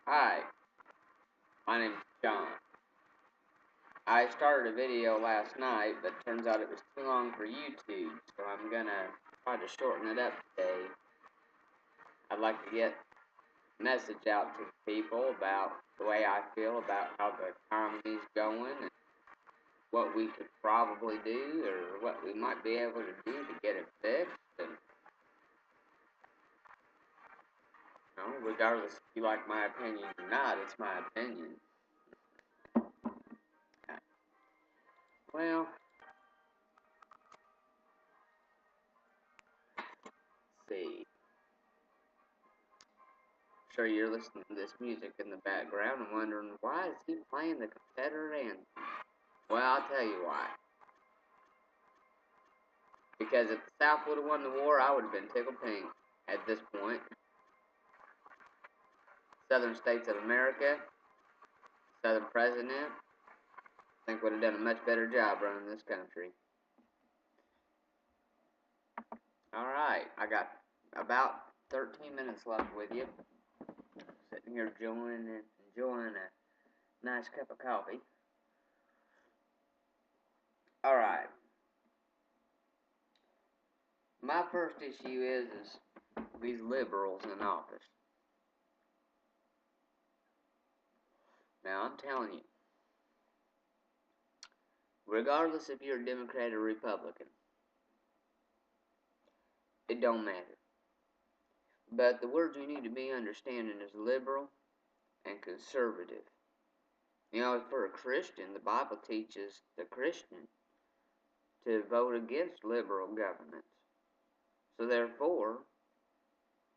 Hi, my name's John. I started a video last night, but turns out it was too long for YouTube, so I'm gonna try to shorten it up today. I'd like to get a message out to people about the way I feel about how the economy's going and what we could probably do or what we might be able to do to get it fixed. And, regardless if you like my opinion or not, it's my opinion. Well, let's see. Sure, you're listening to this music in the background and wondering why is he playing the Confederate anthem? Well, I'll tell you why. Because if the South would have won the war, I would have been tickled pink at this point. Southern states of America, Southern president, I think would have done a much better job running this country. All right, I got about 13 minutes left with you. Sitting here enjoying a nice cup of coffee. All right. My first issue is these liberals in office. Now, I'm telling you, regardless if you're a Democrat or Republican, it don't matter. But the words you need to be understanding is liberal and conservative. For a Christian, the Bible teaches the Christian to vote against liberal governments. So therefore,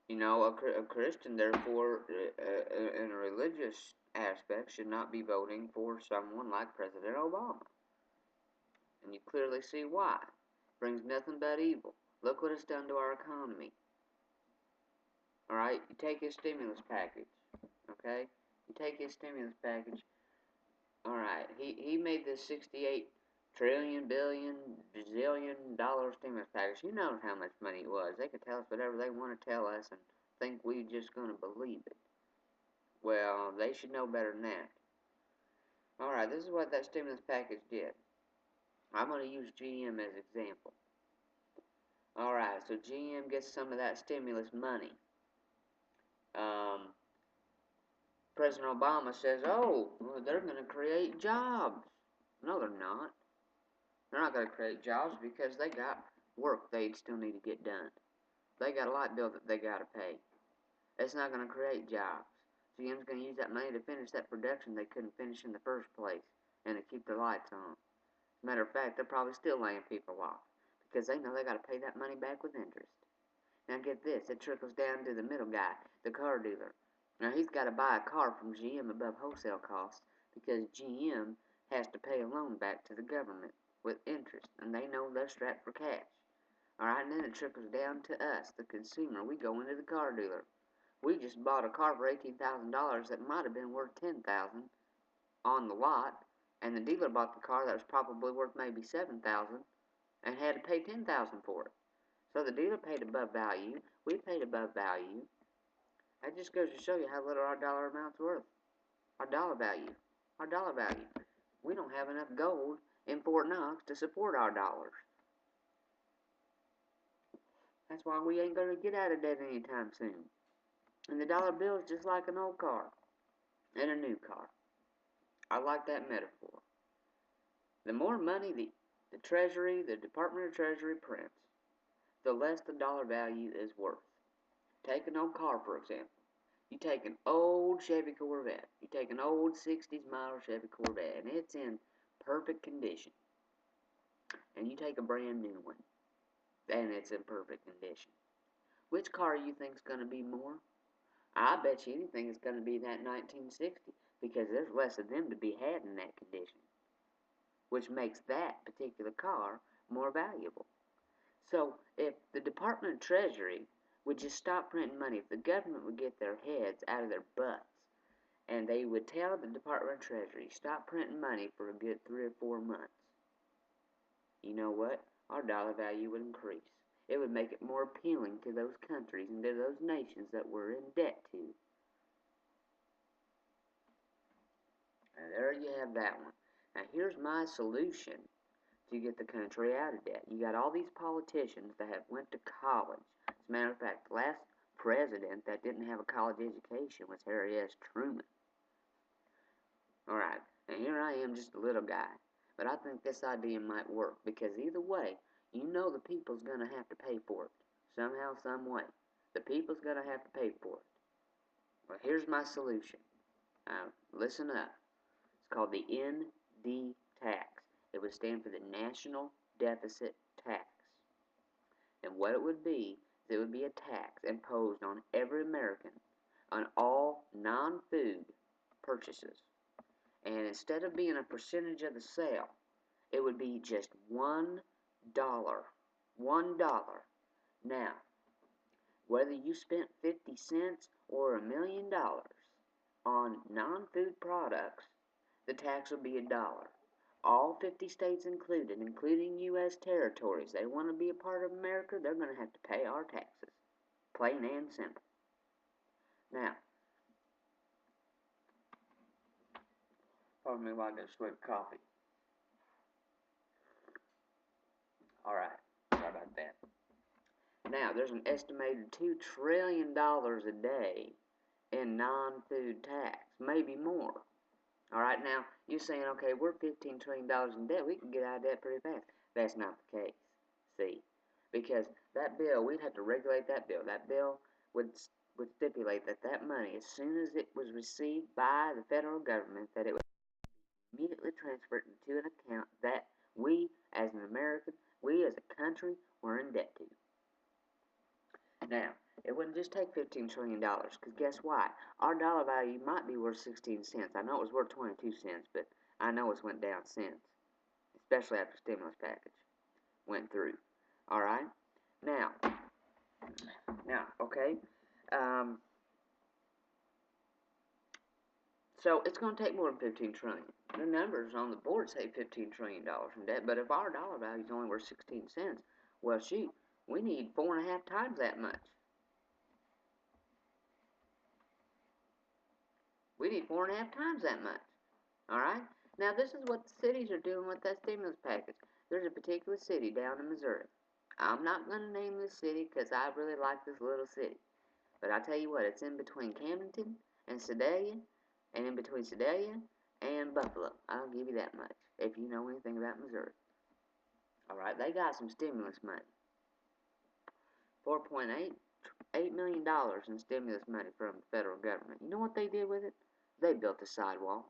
a Christian, therefore, in a religious aspect, should not be voting for someone like President Obama. And you clearly see why. It brings nothing but evil. Look what it's done to our economy. Alright, you take his stimulus package. Okay? You take his stimulus package. Alright, he made this 68 trillion, billion, bazillion dollar stimulus package. You know how much money it was. They could tell us whatever they want to tell us and think we're just going to believe it. Well, they should know better than that. Alright, this is what that stimulus package did. I'm going to use GM as example. Alright, so GM gets some of that stimulus money. President Obama says, oh, well, they're going to create jobs. No, they're not. They're not going to create jobs because they got work they still need to get done. They got a light bill that they got to pay. It's not going to create jobs. GM's going to use that money to finish that production they couldn't finish in the first place and to keep the lights on. As a matter of fact, they're probably still laying people off because they know they got to pay that money back with interest. Now get this, it trickles down to the middle guy, the car dealer. Now he's got to buy a car from GM above wholesale costs because GM has to pay a loan back to the government with interest, and they know they're strapped for cash. Alright, and then it trickles down to us, the consumer. We go into the car dealer. We just bought a car for $18,000 that might have been worth $10,000 on the lot, and the dealer bought the car that was probably worth maybe $7,000 and had to pay $10,000 for it. So the dealer paid above value, we paid above value. That just goes to show you how little our dollar amount's worth. Our dollar value. Our dollar value. We don't have enough gold in Fort Knox to support our dollars. That's why we ain't going to get out of debt anytime soon. And the dollar bill is just like an old car and a new car. I like that metaphor. The more money the Treasury, the Department of Treasury prints, the less the dollar value is worth. Take an old car, for example. You take an old Chevy Corvette. You take an old 60s model Chevy Corvette, and it's in perfect condition. And you take a brand new one, and it's in perfect condition. Which car you think is going to be more? I bet you anything it's going to be that 1960, because there's less of them to be had in that condition, which makes that particular car more valuable. So if the Department of Treasury would just stop printing money, if the government would get their heads out of their butts, and they would tell the Department of Treasury, stop printing money for a good 3 or 4 months, you know what? Our dollar value would increase. It would make it more appealing to those countries and to those nations that we're in debt to. And there you have that one. Now here's my solution to get the country out of debt. You got all these politicians that have went to college. As a matter of fact, the last president that didn't have a college education was Harry S. Truman. Alright, and here I am, just a little guy. But I think this idea might work, because either way, you know the people's going to have to pay for it. Somehow, some way. The people's going to have to pay for it. Well, here's my solution. Listen up. It's called the ND tax. It would stand for the National Deficit Tax. And what it would be is it would be a tax imposed on every American on all non-food purchases. And instead of being a percentage of the sale, it would be just $1. $1. Now, whether you spent 50 cents or $1 million on non-food products, the tax would be $1. All 50 states included, including U.S. territories, they want to be a part of America, they're going to have to pay our taxes. Plain and simple. Now, pardon me while I get a swig of coffee. Alright, sorry about that. Now, there's an estimated $2 trillion a day in non-food tax, maybe more. Alright, now, you're saying, okay, we're $15 trillion in debt, we can get out of debt pretty fast. That's not the case, see, because that bill, we'd have to regulate that bill. That bill would stipulate that that money, as soon as it was received by the federal government, that it would immediately transferred into an account that we, as an American, we as a country, were in debt to. Now, it wouldn't just take $15 trillion, because guess what? Our dollar value might be worth 16 cents. I know it was worth 22 cents, but I know it's went down since, especially after the stimulus package went through. All right? Now, okay. So it's going to take more than 15 trillion. The numbers on the board say $15 trillion in debt, but if our dollar value is only worth 16 cents, well, shoot, we need 4.5 times that much. We need 4.5 times that much. All right? Now, this is what the cities are doing with that stimulus package. There's a particular city down in Missouri. I'm not going to name this city because I really like this little city. But I tell you what, it's in between Camdenton and Sedalia, and in between Sedalia and Buffalo. I'll give you that much, if you know anything about Missouri. Alright, they got some stimulus money. $4.8 million in stimulus money from the federal government. You know what they did with it? They built a sidewalk.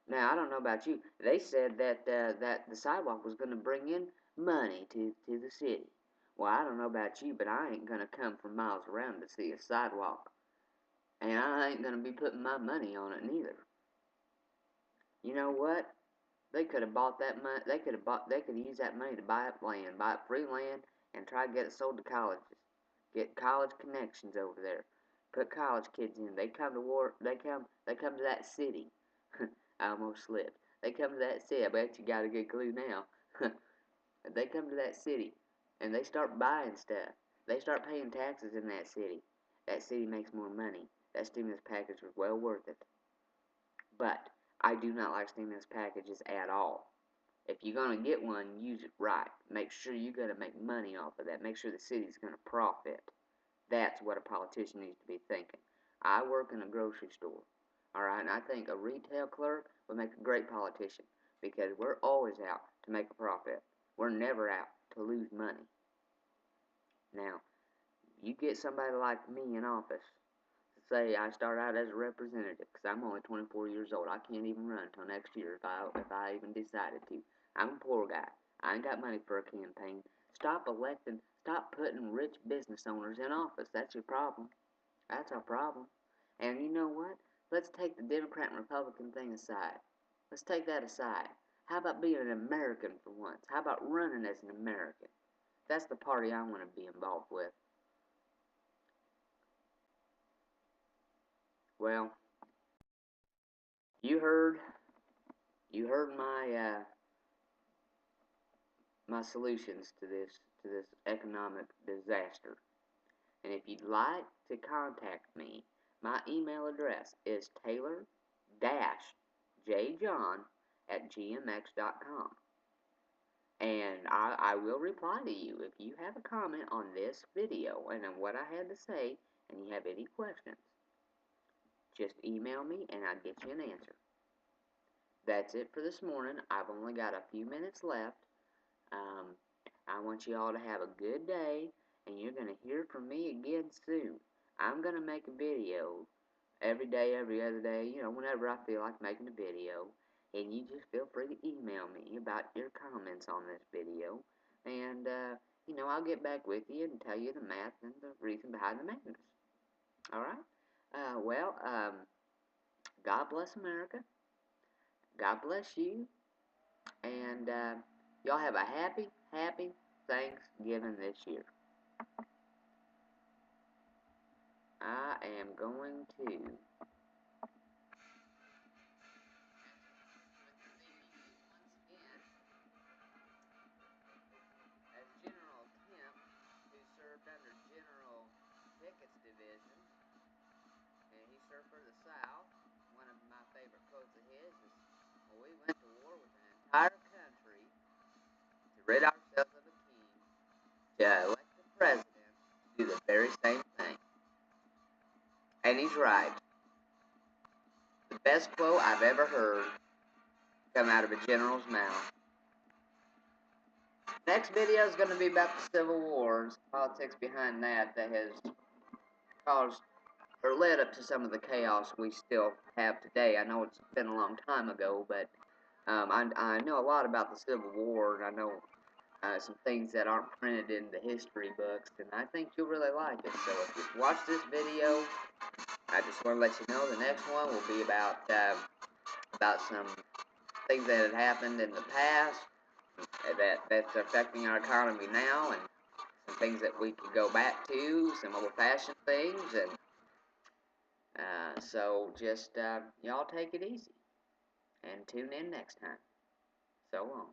Now, I don't know about you. They said that that the sidewalk was going to bring in money to the city. Well, I don't know about you, but I ain't going to come from miles around to see a sidewalk. And I ain't going to be putting my money on it neither. You know what? They could have bought that money. They could use that money to buy up land, buy up free land, and try to get it sold to colleges. Get college connections over there. Put college kids in. They come to war. They come to that city. I almost slipped. They come to that city. I bet you got a good clue now. They come to that city, and they start buying stuff. They start paying taxes in that city. That city makes more money. That stimulus package was well worth it. But I do not like stimulus packages at all. If you're going to get one, use it right. Make sure you're going to make money off of that. Make sure the city's going to profit. That's what a politician needs to be thinking. I work in a grocery store. Alright, and I think a retail clerk would make a great politician, because we're always out to make a profit. We're never out to lose money. Now, you get somebody like me in office, say I start out as a representative, because I'm only 24 years old. I can't even run until next year if I even decided to. I'm a poor guy. I ain't got money for a campaign. Stop putting rich business owners in office. That's your problem. That's our problem. And you know what? Let's take the Democrat and Republican thing aside. Let's take that aside. How about being an American for once? How about running as an American? That's the party I want to be involved with. Well, you heard my solutions to this economic disaster. And if you'd like to contact me, my email address is Taylor-J jjohn@gmx.com. And I will reply to you if you have a comment on this video and on what I had to say and you have any questions. Just email me and I'll get you an answer. That's it for this morning. I've only got a few minutes left. I want you all to have a good day, and you're going to hear from me again soon. I'm going to make a video every day, every other day, whenever I feel like making a video. And you just feel free to email me about your comments on this video. And, I'll get back with you and tell you the math and the reason behind the madness. Alright? God bless America. God bless you. And y'all have a happy Thanksgiving this year. I am going to as General Kemp, who served under General Pickett's division, and he served for the South. One of my favorite quotes of his is, well, we went to war with an entire country to rid ourselves of a king, to elect a president to do the very same thing. And he's right. The best quote I've ever heard come out of a general's mouth. Next video is going to be about the Civil War, politics behind that has caused or led up to some of the chaos we still have today. I know it's been a long time ago, but I know a lot about the Civil War, and I know some things that aren't printed in the history books, and I think you'll really like it. So if you've watched this video, I just want to let you know the next one will be about some things that had happened in the past that's affecting our economy now, and some things that we could go back to, some old-fashioned things, and so just y'all take it easy and tune in next time. So long.